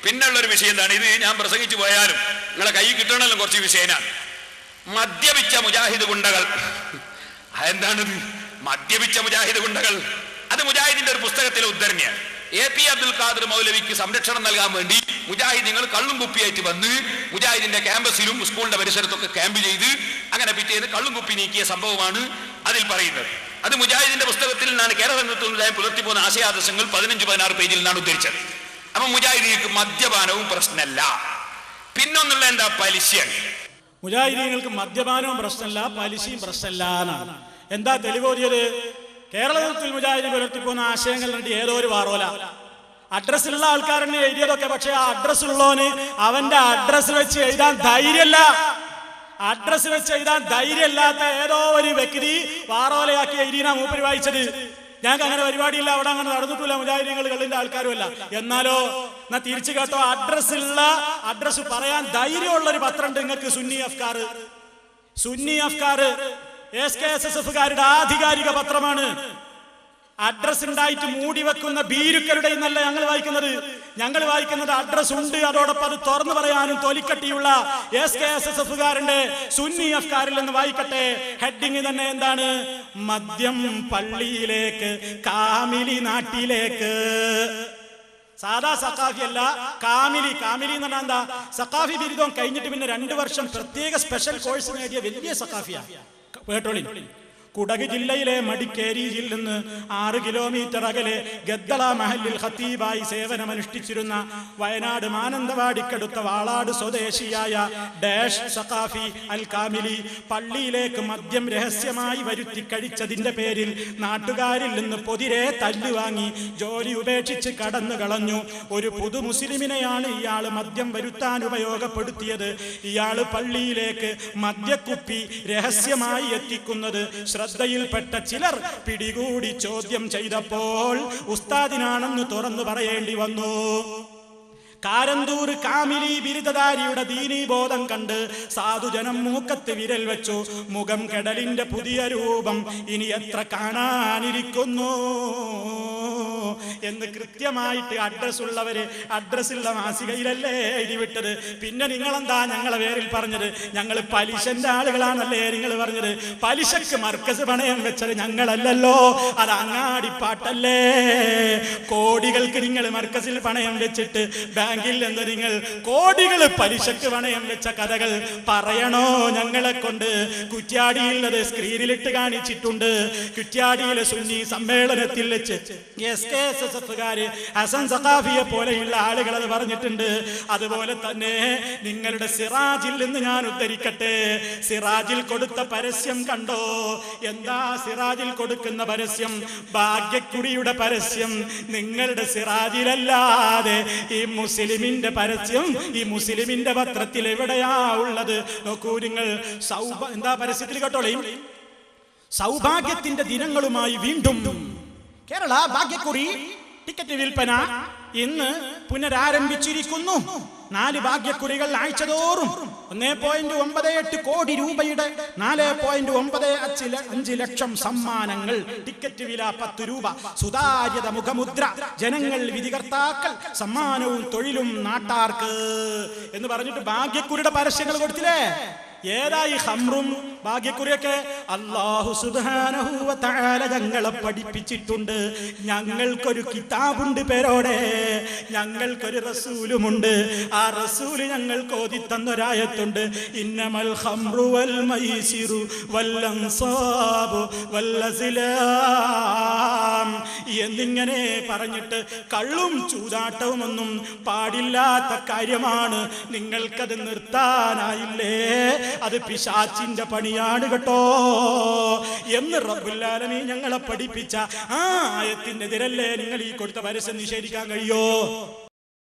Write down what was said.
പിന്നുള്ളൊരു വിഷയം എന്താണ്? ഇത് ഞാൻ പ്രസംഗിച്ചു പോയാലും നിങ്ങളെ കൈ കിട്ടണമല്ലോ, കുറച്ച് വിഷയനാണ്. മദ്യപിച്ച മുജാഹിദ് ഗുണ്ടകൾ. അതെന്താണിത്? മദ്യപിച്ച മുജാഹിദ് ഗുണ്ടകൾ. അത് മുജാഹിദിന്റെ ഒരു പുസ്തകത്തിലെ ഉദ്ധരണിയാണ്. AP അബ്ദുൽ ഖാദർ മൗലവിക്ക് സംരക്ഷണം നൽകാൻ വേണ്ടി മുജാഹിദീങ്ങൾ കള്ളും കുപ്പിയായിട്ട് വന്ന് മുജാഹിദിന്റെ ക്യാമ്പസിലും സ്കൂളിന്റെ പരിസരത്തൊക്കെ ക്യാമ്പ് ചെയ്ത് അങ്ങനെ പിറ്റേന്ന് കള്ളും കുപ്പി നീക്കിയ സംഭവമാണ് അതിൽ പറയുന്നത്. അത് മുജാഹിദിന്റെ പുസ്തകത്തിൽ നിന്നാണ് കേരള രംഗത്തുനിന്നായി പുലർത്തിപ്പോകുന്ന ആശയാദർശങ്ങൾ 15-16 പേജിൽ നിന്നാണ് ഉദ്ധരിച്ചത്. അപ്പൊ മുജാഹിദീങ്ങൾക്ക് മദ്യപാനവും പ്രശ്നമല്ല. പിന്നൊന്നുള്ള എന്താ? പലിശയാണ്. മുജാഹിദീങ്ങൾക്ക് മദ്യപാനവും പ്രശ്നമല്ല, പലിശയും പ്രശ്നമല്ല എന്നാണ്. എന്താ തെളിവോതിയത്? കേരളത്തിൽ മുജാഹിദീൻ പുലർത്തിപ്പോകുന്ന ആശയങ്ങൾ കണ്ടി ഏതോ ഒരു വാറോല അഡ്രസ്സിലുള്ള ആൾക്കാരെന്നെ എഴുതിയതൊക്കെ. പക്ഷെ ആ അഡ്രസ് ഉള്ളവന് അവന്റെ അഡ്രസ് വെച്ച് എഴുതാൻ ധൈര്യമില്ല. അഡ്രസ് വെച്ച് എഴുതാൻ ധൈര്യമില്ലാത്ത ഏതോ ഒരു വ്യക്തി വാറോലയാക്കി എഴുതിനാ മൂപ്പര് വായിച്ചത്. ഞങ്ങൾക്ക് അങ്ങനെ പരിപാടിയില്ല, അവിടെ അങ്ങനെ നടന്നിട്ടില്ല, മുജാഹിദീങ്ങൾ കള്ളിന്റെ ആൾക്കാരുമല്ല. എന്നാലോ എന്നാ തിരിച്ചു കേട്ടോ, അഡ്രസ് പറയാൻ ധൈര്യമുള്ള ഒരു പത്രമുണ്ട് നിങ്ങൾക്ക്, സുന്നി അഫ്കാർ. സുന്നി അഫ്കാർ SKSSFകാരുടെ ആധികാരിക പത്രമാണ്. അഡ്രസ് ഉണ്ടായിട്ട് മൂടി വെക്കുന്ന ഭീരുക്കളുടെ എന്നല്ല ഞങ്ങൾ വായിക്കുന്നത്. ഞങ്ങൾ വായിക്കുന്നത് അഡ്രസ് ഉണ്ട്, അതോടൊപ്പം അത് തുറന്നു പറയാനും തൊലിക്കട്ടിയുള്ള SKSSFകാരന്റെ സുന്നി അഫ്കാരിൽ നിന്ന് വായിക്കട്ടെ. ഹെഡിങ് തന്നെ എന്താണ്? മദ്യം പള്ളിയിലേക്ക്, കാമിലി നാട്ടിലേക്ക്. സാധാ സഖാഫി അല്ല, കാമിലി. കാമിലി എന്ന് പറഞ്ഞാൽ എന്താ? സഖാഫി ബിരുദം കഴിഞ്ഞിട്ട് പിന്നെ 2 വർഷം പ്രത്യേക സ്പെഷ്യൽ കോഴ്സ് നേടിയ വലിയ സഖാഫിയാ. കേട്ടോളി. കുടക് ജില്ലയിലെ മടിക്കേരിയിൽ നിന്ന് 6 കിലോമീറ്റർ അകലെ ഗദ്ദള മഹല്ലിൽ ഖത്തീബായി സേവനമനുഷ്ഠിച്ചിരുന്ന വയനാട് മാനന്തവാടിക്കടുത്ത വാളാട് സ്വദേശിയായ ഡാഷ് സഖാഫി അൽ കാമിലി പള്ളിയിലേക്ക് മദ്യം രഹസ്യമായി വരുത്തി കഴിച്ചതിന്റെ പേരിൽ നാട്ടുകാരിൽ നിന്ന് പൊതിരെ തല്ലുവാങ്ങി ജോലി ഉപേക്ഷിച്ച് കടന്നു കളഞ്ഞു. ഒരു പുതു മുസ്ലിമിനെയാണ് ഇയാൾ മദ്യം വരുത്താൻ ഉപയോഗപ്പെടുത്തിയത്. ഇയാൾ പള്ളിയിലേക്ക് മദ്യക്കുപ്പി രഹസ്യമായി എത്തിക്കുന്നത് ശ്രദ്ധയിൽപ്പെട്ട ചിലർ പിടികൂടി ചോദ്യം ചെയ്തപ്പോൾ ഉസ്താദിനാണെന്ന് തുറന്നു പറയേണ്ടി വന്നു. കാരന്തൂർ കാമിലി ബിരുദധാരിയുടെ ദീനീബോധം കണ്ട് സാധുജനം മൂക്കത്ത് വിരൽ വെച്ചു. മുഖം കെടലിന്റെ പുതിയ രൂപം ഇനി എത്ര കാണാനിരിക്കുന്നു എന്ന് കൃത്യമായിട്ട് അഡ്രസ്സുള്ളവര് അഡ്രസ്സുള്ള മാസികയിലല്ലേ എഴുതിവിട്ടത്. പിന്നെ നിങ്ങളെന്താ ഞങ്ങളെ പേരിൽ പറഞ്ഞത്? ഞങ്ങൾ പലിശന്റെ ആളുകളാണല്ലേ നിങ്ങൾ പറഞ്ഞത്? പലിശക്ക് മർക്കസ് പണയം വെച്ചത് ഞങ്ങളല്ലല്ലോ, അത് അങ്ങാടിപ്പാട്ടല്ലേ. കോടികൾക്ക് നിങ്ങൾ മർക്കസിൽ പണയം വെച്ചിട്ട് ബാങ്കിൽ നിന്ന് നിങ്ങൾ കോടികൾ പലിശക്ക് പണയം വെച്ച കഥകൾ പറയണോ ഞങ്ങളെ കൊണ്ട്? കുറ്റ്യാടിയിൽ അത് സ്ക്രീനിലിട്ട് കാണിച്ചിട്ടുണ്ട്. കുറ്റ്യാടിയിലെ സുന്നി സമ്മേളനത്തിൽ വെച്ച് SKSSFകാര് ഹസൻ സഖാഫിയെ പോലെയുള്ള ആളുകൾ അത് പറഞ്ഞിട്ടുണ്ട്. അതുപോലെ തന്നെ നിങ്ങളുടെ സിറാജിൽ നിന്ന് ഞാൻ ഉദ്ധരിക്കട്ടെ. സിറാജിൽ കൊടുത്ത പരസ്യം കണ്ടോ? എന്താ സിറാജിൽ കൊടുക്കുന്ന പരസ്യം? ഭാഗ്യക്കുടിയുടെ പരസ്യം. നിങ്ങളുടെ സിറാജിലല്ലാതെ ഈ മുസ്ലിമിന്റെ പരസ്യം ഈ മുസ്ലിമിന്റെ പത്രത്തിൽ എവിടെയാ ഉള്ളത്? നോക്കൂ നിങ്ങൾ. എന്താ പരസ്യത്തിൽ കേട്ടോളീ? സൗഭാഗ്യത്തിന്റെ ദിനങ്ങളുമായി വീണ്ടും കേരള ഭാഗ്യക്കുറി ടിക്കറ്റ് വിൽപ്പന ഇന്ന് പുനരാരംഭിച്ചിരിക്കുന്നു. 4 ഭാഗ്യക്കുറികൾ ആഴ്ചതോറും 1.98 കോടി രൂപയുടെ 4.95 ലക്ഷം സമ്മാനങ്ങൾ. ടിക്കറ്റ് വില 10 രൂപ. സുതാര്യത മുഖമുദ്ര. ജനങ്ങൾ വിധികർത്താക്കൾ. സമ്മാനവും തൊഴിലും നാട്ടാർക്ക് എന്ന് പറഞ്ഞിട്ട് ഭാഗ്യക്കുറിയുടെ പരസ്യങ്ങൾ കൊടുത്തില്ലേ? ഏതായി ഹംറും ഭാഗ്യക്കുറിയൊക്കെ? അല്ലാഹു സുബ്ഹാനഹു വ തആല ഞങ്ങളെ പഠിപ്പിച്ചിട്ടുണ്ട്. ഞങ്ങൾക്കൊരു കിതാബുണ്ട് പേരോടെ, ഞങ്ങൾക്കൊരു റസൂലുമുണ്ട്. ആ റസൂല് ഞങ്ങൾക്ക് ഓതി തന്നൊരായത്തുണ്ട്. ഇന്നമൽ ഖംറു വൽ മൈസിറു വൽ അൻസാബു വൽ അസ്ലാം എന്നിങ്ങനെ പറഞ്ഞിട്ട് കള്ളും ചൂതാട്ടവും ഒന്നും പാടില്ലാത്ത കാര്യമാണ്. നിങ്ങൾക്കത് നിർത്താനായില്ലേ? അത് പിശാചിന്റെ പണിയാണ് കേട്ടോ എന്ന് റബ്ബുൽ ആലമീൻ ഞങ്ങളെ പഠിപ്പിച്ച ആ ആയത്തിനെതിരല്ലേ നിങ്ങൾ ഈ കൊടുത്ത പരസ്യം നിഷേധിക്കാൻ കഴിയോ?